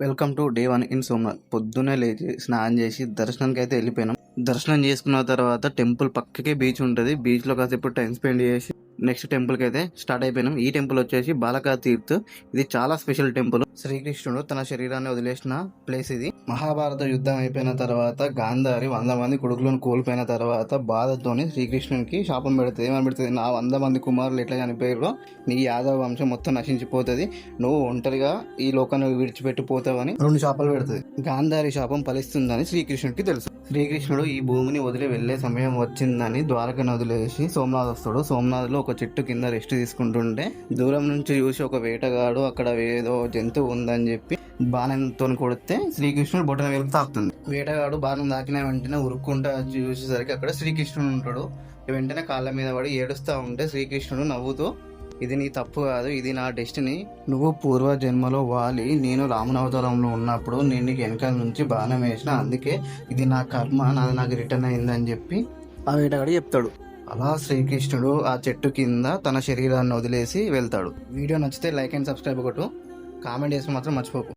Welcome to day 1 in Somnath. పొద్దున్నే లేచి స్నానం చేసి దర్శనానికి అయితే వెళ్ళిపోయినాం. దర్శనం చేసుకున్న తర్వాత టెంపుల్ పక్కకే బీచ్ ఉంటుంది. బీచ్ లో కాసేపు టైం స్పెండ్ చేసి నెక్స్ట్ టెంపుల్ కి అయితే స్టార్ట్ అయిపోయినాం. ఈ టెంపుల్ వచ్చేసి బాలకా తీర్థ్. ఇది చాలా స్పెషల్ టెంపుల్. శ్రీకృష్ణుడు తన శరీరాన్ని వదిలేసిన ప్లేస్ ఇది. మహాభారత యుద్ధం అయిపోయిన తర్వాత గాంధారి 100 మంది కొడుకులను కోల్పోయిన తర్వాత బాధతోని శ్రీకృష్ణునికి శాపం పెడుతుంది. ఏమని పెడుతుంది? నా 100 మంది కుమారులు ఎట్లా చనిపోయారో నీ యాదవ వంశం మొత్తం నశించిపోతుంది, నువ్వు ఒంటరిగా ఈ లోకాన్ని విడిచిపెట్టిపోతావని 2 శాపాలు పెడుతుంది. గాంధారి శాపం ఫలిస్తుందని శ్రీకృష్ణుడికి తెలుసు. శ్రీకృష్ణుడు ఈ భూమిని వదిలి వెళ్లే సమయం వచ్చిందని ద్వారకను వదిలేసి సోమనాథ్ వస్తాడు. సోమనాథ్ లో ఒక చెట్టు కింద రెస్ట్ తీసుకుంటుంటే దూరం నుంచి చూసి ఒక వేటగాడు అక్కడ ఏదో జంతువు ఉందని చెప్పి బాణంతో కొడితే శ్రీకృష్ణుడు బొటన వేలుకు తాకుతుంది. వేటగాడు బాణం తాకిన వెంటనే ఉరుక్కుంటా చూసేసరికి అక్కడ శ్రీకృష్ణుడు ఉంటాడు. వెంటనే కాళ్ళ మీద పడి ఏడుస్తా ఉంటే శ్రీకృష్ణుడు నవ్వుతూ, ఇది నీ తప్పు కాదు, ఇది నా డెస్టినీ. నువ్వు పూర్వ జన్మలో వాలి నేను రామనవతారంలో ఉన్నప్పుడు నేను నీకు వెనకాల నుంచి బాణం వేసిన, అందుకే ఇది నా కర్మ, నాది నాకు రిటర్న్ అయిందని చెప్పి ఆ వేటగాడు చెప్తాడు. అలా శ్రీకృష్ణుడు ఆ చెట్టు కింద తన శరీరాన్ని వదిలేసి వెళ్తాడు. వీడియో నచ్చితే లైక్ అండ్ సబ్స్క్రైబ్ కొట్టు, కామెంట్ చేసి మాత్రం మర్చిపోకు.